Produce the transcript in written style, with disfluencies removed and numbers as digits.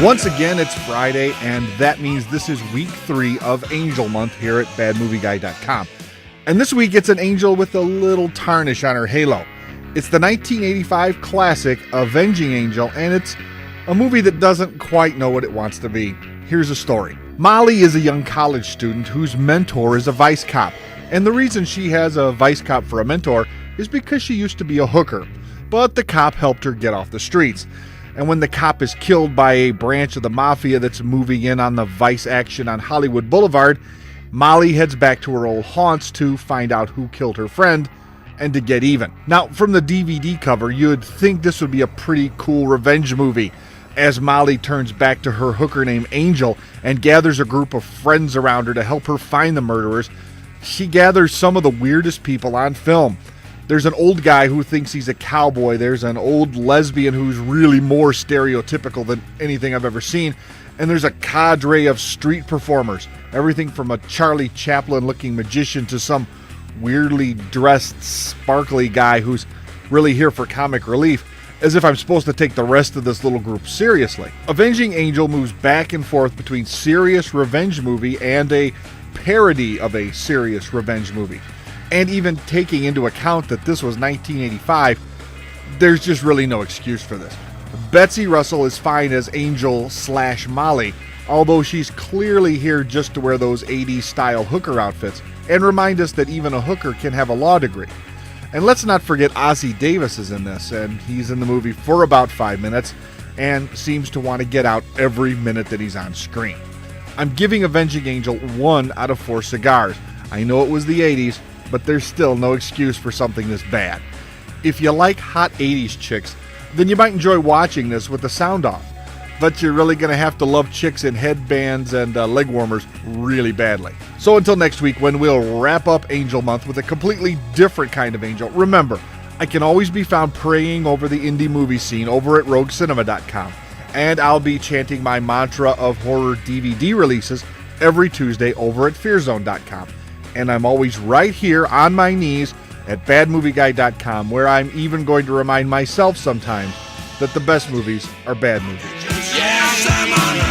Once again, it's Friday, and that means this is week 3 of Angel Month here at badmovieguy.com. And this week, it's an angel with a little tarnish on her halo. It's the 1985 classic Avenging Angel, and it's a movie that doesn't quite know what it wants to be. Here's a story. Molly is a young college student whose mentor is a vice cop. And the reason she has a vice cop for a mentor is because she used to be a hooker. But the cop helped her get off the streets. And when the cop is killed by a branch of the mafia that's moving in on the vice action on Hollywood Boulevard, Molly heads back to her old haunts to find out who killed her friend and to get even. Now, from the DVD cover, you'd think this would be a pretty cool revenge movie, as Molly turns back to her hooker named Angel and gathers a group of friends around her to help her find the murderers. She gathers some of the weirdest people on film. There's an old guy who thinks he's a cowboy. There's an old lesbian who's really more stereotypical than anything I've ever seen. And there's a cadre of street performers. Everything from a Charlie Chaplin-looking magician to some weirdly dressed, sparkly guy who's really here for comic relief, as if I'm supposed to take the rest of this little group seriously. Avenging Angel moves back and forth between serious revenge movie and a parody of a serious revenge movie. And even taking into account that this was 1985, there's just really no excuse for this. Betsy Russell is fine as Angel/Molly, although she's clearly here just to wear those 80s style hooker outfits and remind us that even a hooker can have a law degree. And let's not forget Ossie Davis is in this, and he's in the movie for about 5 minutes and seems to want to get out every minute that he's on screen. I'm giving Avenging Angel 1 out of 4 cigars. I know it was the 80s, but there's still no excuse for something this bad. If you like hot 80s chicks, then you might enjoy watching this with the sound off. But you're really going to have to love chicks in headbands and leg warmers really badly. So until next week, when we'll wrap up Angel Month with a completely different kind of angel, remember, I can always be found praying over the indie movie scene over at roguecinema.com. And I'll be chanting my mantra of horror DVD releases every Tuesday over at fearzone.com. And I'm always right here on my knees at badmovieguy.com, where I'm even going to remind myself sometimes that the best movies are bad movies. Yes, I'm on